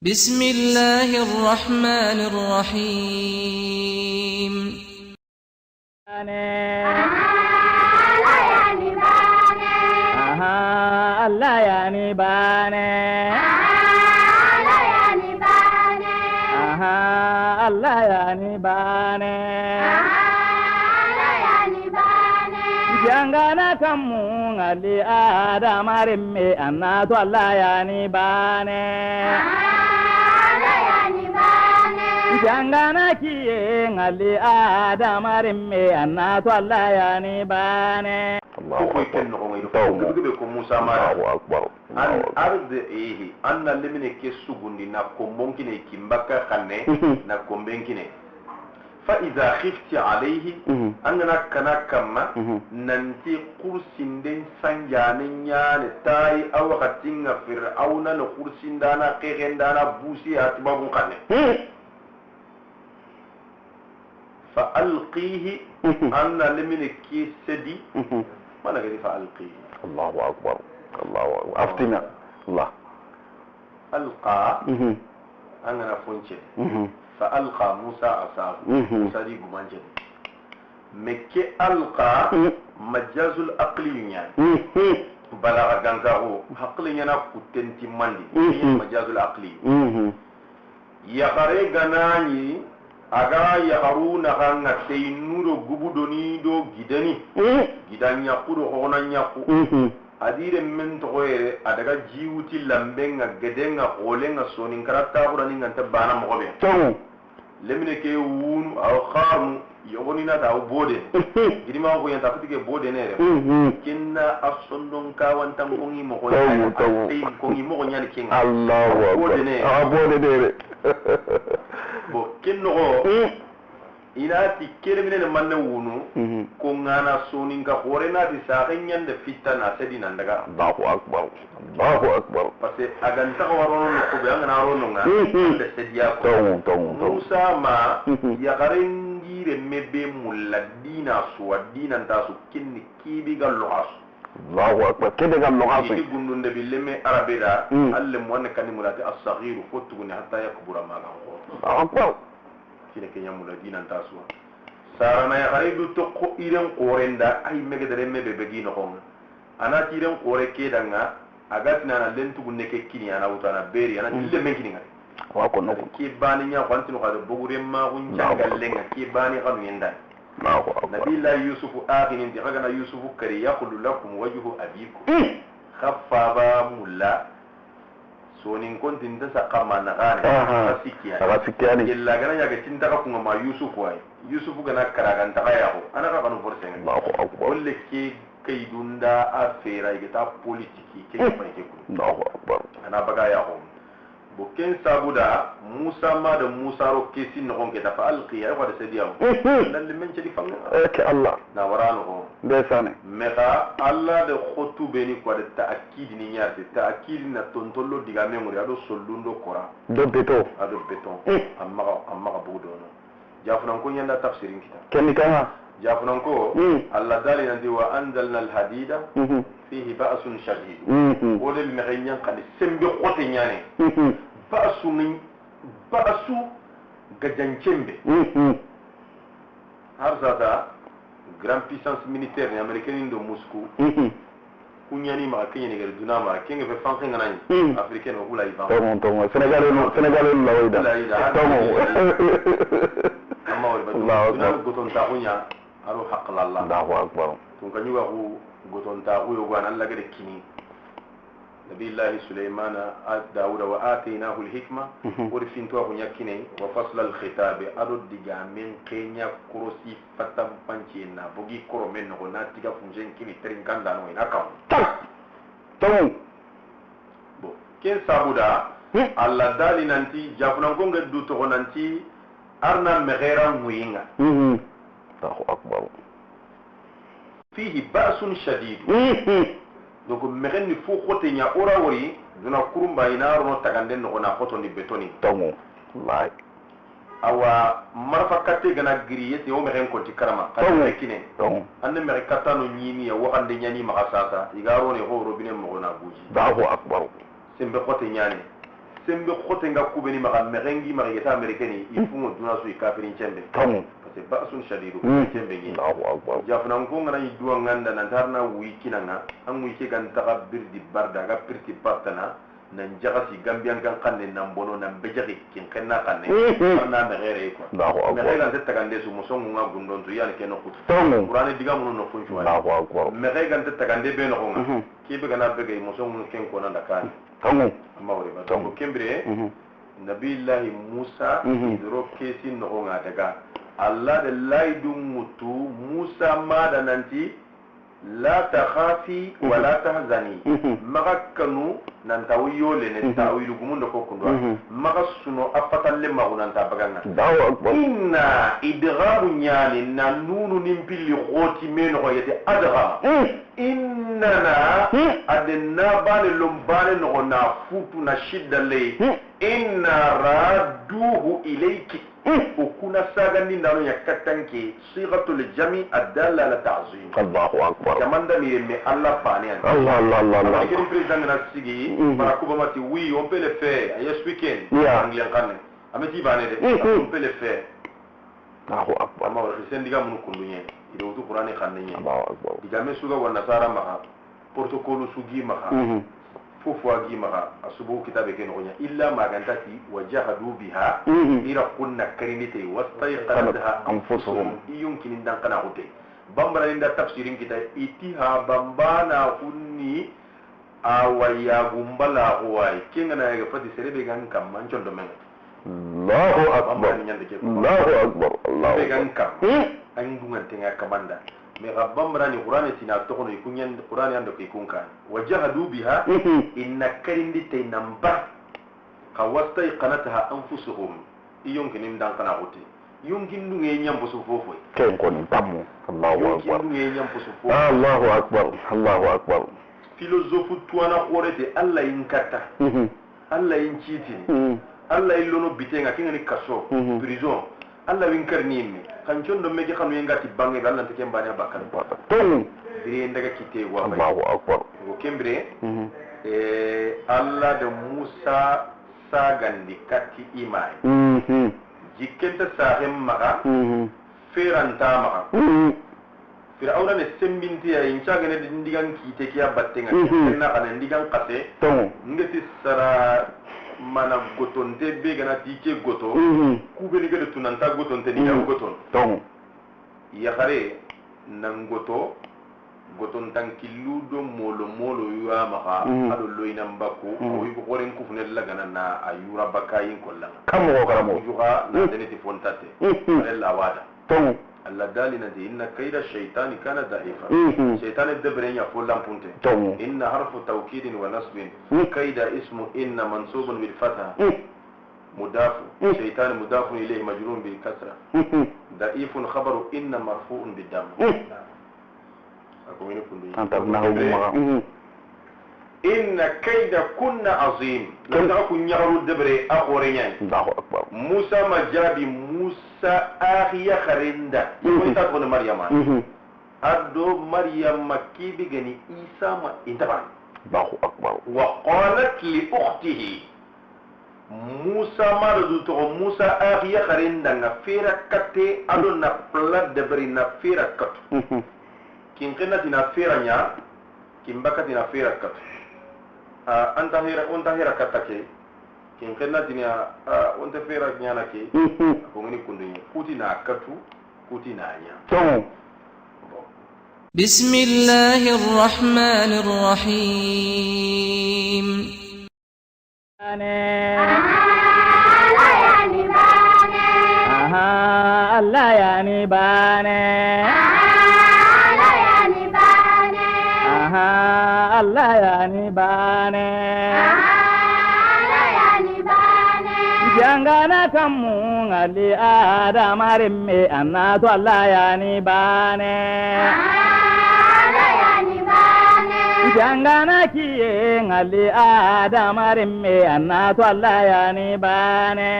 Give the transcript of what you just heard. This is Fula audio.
بسم الله الرحمن الرحيم Allah ya ni bane Allah ya ni bane jangana kamu ngali adamarin me annato Allah ya ni bane jangana kiye ngali adamarin me annato Allah ya ni bane الله أكبر أن أرض إيه أن لمن كسبون نكون ممكن يكمبكا خنة نكون ممكن فإذا خفت عليه أننا كنا كما ننتي قرسين سنجانين تاي أو خطين فرعون لقرسين دانا قيغن دانا بوسي أتبابون خنة فألقيه أن لمن كسدي ما نقدر فألقيه الله أكبر الله أكبر أفتنا الله ألقى أنا فنشة فألقى موسى عصاه موسى دي بمانجة مكي ألقى مجاز الأقل يعني بلغ جنزاه حقل ينا كتنتي مالي مجاز الأقل يقرأ جناني aga yaharuna hanga teinuro gubudoni do gidani gidanya kudo hona nyaku adire men toyere adaga jiwuti lambenga gedenga holenga sonin karata qurani nganta bana mogobe to lemine ke wunu aw khamu yogoni na daw bode gidima ko yanta fitike bode nere kinna asondon kawantam ko ngi mo ko tay ko ngi mo ko nyani kinga Allahu bode ne bode nere bo kinno inati kelemine manne wunu ko ngana sonin ka hore na di sa ganyan da fitana sedina daga Allahu akbar parce que aganta ko warono ko be ngana rono nga da sediya ko to Musa ma ya garengire mebe muladina suwadina ntasu kinni kibi gallo asu Allahu akbar kede gallo asu ki gundunde billeme arabida alle mo ne kanni mulati as-saghir fotu ne hatta yakbura ma ga Allahu akbar kine kenya muladina ntasu sarana ya garidu to ko iren qorenda ay mege dere mebe begi no ko ana tiren qore kedanga agatina na lentu gunne ke kini ana utana beri ana dille men kini ngari wa ko noko ki bani nya kwantino ka bogure ma gun jangal lenga ki bani kanu yenda Allahu akbar nabi la yusuf akhin inti hagana yusuf kari yaqulu lakum wajhu abikum khaffa mulla sonin kontin ta sakama na gane asikiya ne illa gana ya ga tinta ka kuma ma yusuf wai yusuf gana karagan ta ya ko ana ka kanu forse ne Allahu akbar walle ke kai dunda afera ita politiki ke fa ke ku Allahu akbar ana baga ya ko boken sabuda musa ma da musa ro kesi no gonke ta fa alqi ya ko da sediya dan le men ci di fanga ke Allah na warano ko desane meka Allah da khotu beni ko da ta'kid ni nyaate ta'kid na tontollo diga memori ado sollundo kora do beto ado beton amma budo no jafunan ko nyanda tafsirin kita kenni kama jafunan ko Allah dali nan di wa anzalna al-hadida fihi ba'sun shadid wala al-maghanyan qad sembe khote nyane ba'su gajancembe har zata grand puissance militaire ni américaine do Moscou kunyani ma kenya ni duna ma kenya fe fanke ngana ni africaine ko la ivan tomo Sénégal la wayda tomo amma wala duna goton ta kunya aro haqq Allah Allahu akbar tun kan yuwa ko goton ta ko yo gwan Allah ga de kini نبي الله سليمان داود وآتيناه الحكمة ورفين توه نيكيني وفصل الخطاب أرد دجا من كينيا كروسي فتم بانشينا بوجي كرو من هنا تيجا فنجين كيني ترين كندا نوين أكام تمام بو كين سابودا الله دالي نانتي جافنا كونغ دوتو نانتي أرنا مغيرا موينغا الله أكبر فيه بأس شديد donc megen ni fo khote nya ora wori duna kurumba ina ro tagande no na khoto ni betoni tomo wallahi awa marfa katte gana griye te o megen ko tikarama tomo kine tomo anne mere katano nyini ya wakande nyani ma asasa igaro ne ho robine mo na buji Allahu akbar sembe khote nyane sembe khote nga kubeni maga merengi maga yeta amerikani ifungo duna su ikafirin chembe tamu parce que ba'sun shadidu chembe ngi Allahu akbar jafna ko ngana yiduwa nganda nan tarna wiki nanga an wiki kan takabir di barda ga pirti partana nan jagasi gambian kan kanne nan bono nan bejagi kin kenna kanne na me gere ko Allahu akbar me gere tetta kan desu musongu nga gundon to yani ken no kutu tamu qur'ani diga mun no funchu Allahu akbar me gere kan tetta kan de be no nga kibe kana bege musongu ken ko nan da kan tamu amma wori ba to kembre nabillahi musa idro kesi no nga daga allah de laidum mutu musa ma da nanti la takhafi wa la tahzani magakanu nan tawiyole ne tawilu gumundo ko kundwa magasuno afatalle magunanta baganga Allahu akbar inna idghamu nyani nanunu nimpili khoti men ko yete adghama innana adenna bale lombale no na futu na shidda lay inna radduhu ilayki ukuna saga ni ndano yakatanke sigatul jami adalla la ta'zim Allahu akbar kamanda mi me Allah bani Allah Allah Allah Allah quel président na sigi para kubamati oui on peut le faire yes we can anglais kanne ameti bane de on peut le faire Allahu akbar ma wala sen diga mun kundunye ido tu qur'ani kanne nye Allahu akbar diga me suga wa nasara ma protocole sugi ma fufwa gi ma asubu kitabe ken onya illa ma gantati wajahadu biha ira kunna karinite wastayqanatha anfusuhum yumkin dan kana hote bambara inda tafsirin kita itiha bambana kunni awaya gumbala huwai kinga na ga fati serebe gan kam manchon do men Allahu akbar Allahu akbar Allahu be gan kam an dungan tenga kamanda me bambara ni qur'ani tina to kono ikunyen qur'ani ando ke kunkan wajahadu biha inna karindite namba kawastayqanatha anfusuhum yumkin dan kana hote yumkin dunge nyambo su fofo ken kon tamu Allahu akbar dunge nyambo su fofo Allahu akbar Allahu akbar philosophe tuana korete Allah inkata Allah inciti Allah ilono bitenga kingani kaso prison Allah winkarni me kanjon do meje xanu yengati bangi Allah te kembani abakar ton dire ndaga kite wa Allahu akbar ko kembre Allah de Musa sagandi kati imai jikenta sahem maga feranta maga Fir'auna ne sembinti ya incaga ne ndigan kite kiya battenga kenna kana ndigan kase ngati sara mana gotonte be gana tike goto kube ni gade tunanta gotonte ni ya goton ya khare nan goton tankiludo molo yuwa maka ado loina mbako o yugo goren kufne lagana na ayura bakayin kollan kamo karamo yuga na deneti fontate la wada Allah dalina di inna kayda shaytani kana da'ifa shaytan ad-dabrin ya fullan punte inna harfu tawkidin wa nasbin kayda ismu inna mansubun bil fatha mudaf shaytan mudafun ilayhi majrurun bil kasra da'ifun khabaru inna marfu'un bid dam ako wini kundu antabnahu ma inna kayda kunna azim lanta ku nyaru debre akhore nyan Allahu akbar Musa majabi Musa akhiya kharinda ko ta ko Maryama addo Maryama kibi gani Isa ma intaba Allahu akbar wa qalat li ukhtihi Musa maradu to Musa akhiya kharinda nga fera katte ado na plat debre na fera kat kin kana tina fera nya kin bakati na fera kat anta hira katake kin kenna tinya onta fera nyana ke ko ngini kundunya kuti na katu kuti na nya Bismillahir Rahmanir Rahim Allah yani bane Allah yani bane jangana kamu ngali adamarin me annato Allah yani bane jangana kiye ngali adamarin me annato Allah yani bane